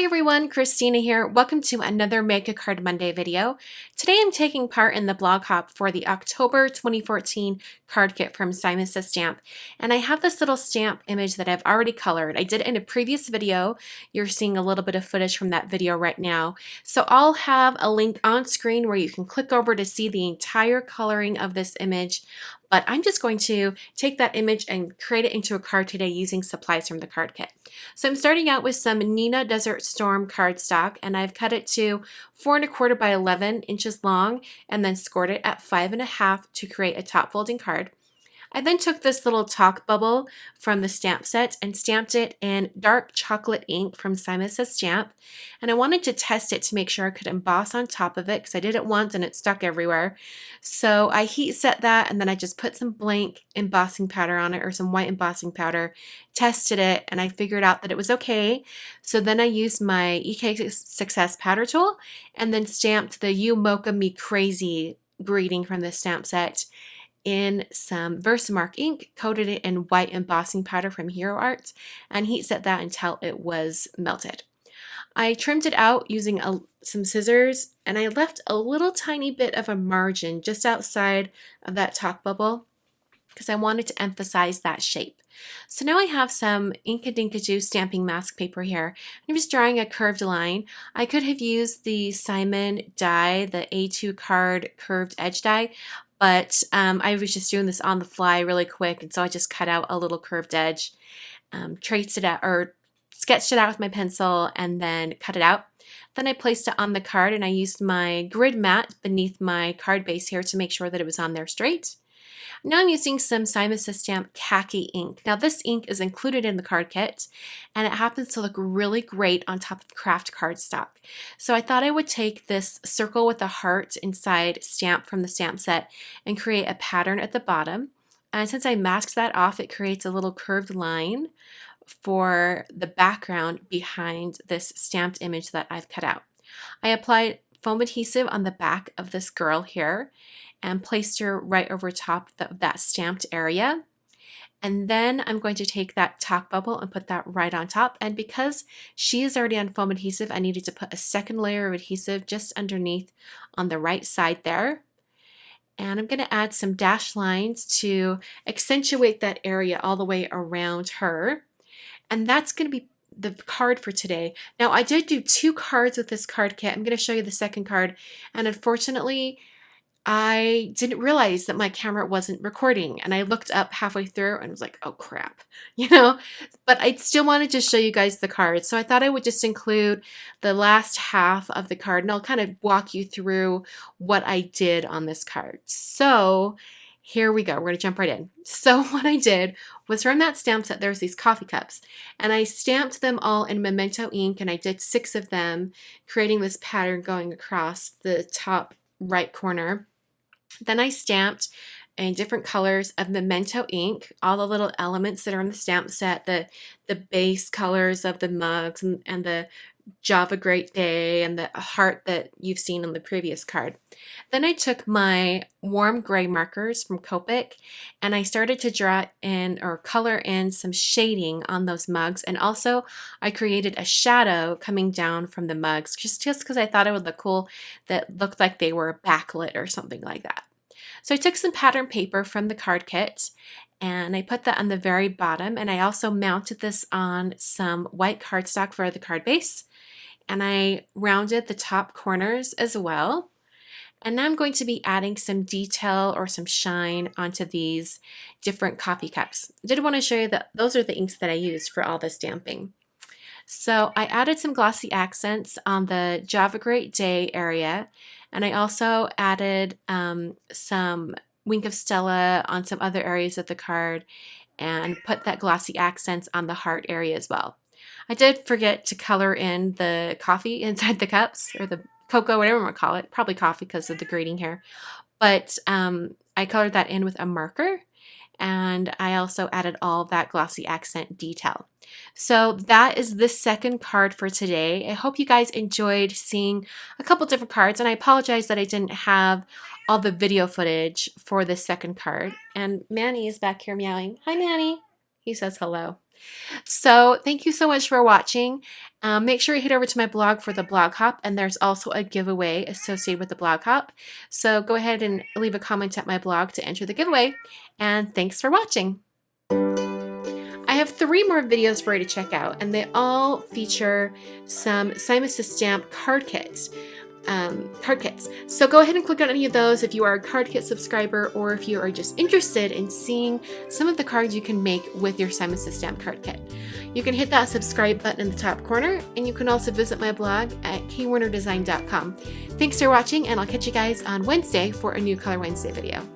Hi everyone, Christina here. Welcome to another Make a Card Monday video. Today I'm taking part in the blog hop for the October 2014 card kit from Simon Says Stamp. And I have this little stamp image that I've already colored. I did it in a previous video. You're seeing a little bit of footage from that video right now. So I'll have a link on screen where you can click over to see the entire coloring of this image. But I'm just going to take that image and create it into a card today using supplies from the card kit. So I'm starting out with some Neenah Desert Storm cardstock, and I've cut it to 4 1/4 by 11 inches long and then scored it at 5 1/2 to create a top folding card. I then took this little talk bubble from the stamp set and stamped it in dark chocolate ink from Simon Says Stamp. And I wanted to test it to make sure I could emboss on top of it because I did it once and it stuck everywhere. So I heat set that and then I just put some blank embossing powder on it, or some white embossing powder, tested it, and I figured out that it was okay. So then I used my EK Success powder tool and then stamped the You Mocha Me Crazy greeting from the stamp set in some Versamark ink, coated it in white embossing powder from Hero Art, and heat set that until it was melted. I trimmed it out using some scissors, and I left a little tiny bit of a margin just outside of that talk bubble because I wanted to emphasize that shape. So now I have some Inkadinkajou stamping mask paper here. I'm just drawing a curved line. I could have used the Simon die, the A2 card curved edge die, but I was just doing this on the fly really quick, and so I just cut out a little curved edge, traced it out, or sketched it out with my pencil, and then cut it out. Then I placed it on the card, and I used my grid mat beneath my card base here to make sure that it was on there straight. Now I'm using some Simon Says Stamp khaki ink. Now this ink is included in the card kit, and it happens to look really great on top of craft cardstock. So I thought I would take this circle with a heart inside stamp from the stamp set and create a pattern at the bottom. And since I masked that off, it creates a little curved line for the background behind this stamped image that I've cut out. I applied foam adhesive on the back of this girl here and placed her right over top of that stamped area. And then I'm going to take that talk bubble and put that right on top. And because she is already on foam adhesive, I needed to put a second layer of adhesive just underneath on the right side there. And I'm going to add some dashed lines to accentuate that area all the way around her. And that's going to be the card for today. Now I did do 2 cards with this card kit. I'm going to show you the second card, and unfortunately I didn't realize that my camera wasn't recording, and I looked up halfway through and was like, oh crap, but I still wanted to show you guys the cards. So I thought I would just include the last half of the card, and I'll kind of walk you through what I did on this card. So here we go. We're going to jump right in. So what I did was, from that stamp set, there's these coffee cups, and I stamped them all in Memento ink, and I did 6 of them, creating this pattern going across the top right corner. Then I stamped in different colors of Memento ink all the little elements that are in the stamp set, the base colors of the mugs and the Java Great Day and the heart that you've seen on the previous card. Then I took my warm gray markers from Copic and I started to draw in or color in some shading on those mugs, and also I created a shadow coming down from the mugs just because I thought it would look cool, that looked like they were backlit or something like that. So I took some pattern paper from the card kit and I put that on the very bottom, and I also mounted this on some white cardstock for the card base, and I rounded the top corners as well. And now I'm going to be adding some detail or some shine onto these different coffee cups. I did want to show you that those are the inks that I used for all the stamping. So I added some glossy accents on the Java Great Day area, and I also added some Wink of Stella on some other areas of the card and put that glossy accents on the heart area as well. I did forget to color in the coffee inside the cups, or the cocoa, whatever you want to call it, probably coffee because of the grading here. But I colored that in with a marker, and I also added all that glossy accent detail. So that is the second card for today. I hope you guys enjoyed seeing a couple different cards, and I apologize that I didn't have all the video footage for the second card. And Manny is back here meowing. Hi, Manny. He says hello. So thank you so much for watching. Make sure you head over to my blog for the blog hop, and there's also a giveaway associated with the blog hop. So go ahead and leave a comment at my blog to enter the giveaway, and thanks for watching. I have 3 more videos for you to check out, and they all feature some Simus Stamp card kits. So go ahead and click on any of those if you are a card kit subscriber, or if you are just interested in seeing some of the cards you can make with your Simus Stamp card kit. You can hit that subscribe button in the top corner, and you can also visit my blog at kwarnerdesign.com. Thanks for watching, and I'll catch you guys on Wednesday for a new Color Wednesday video.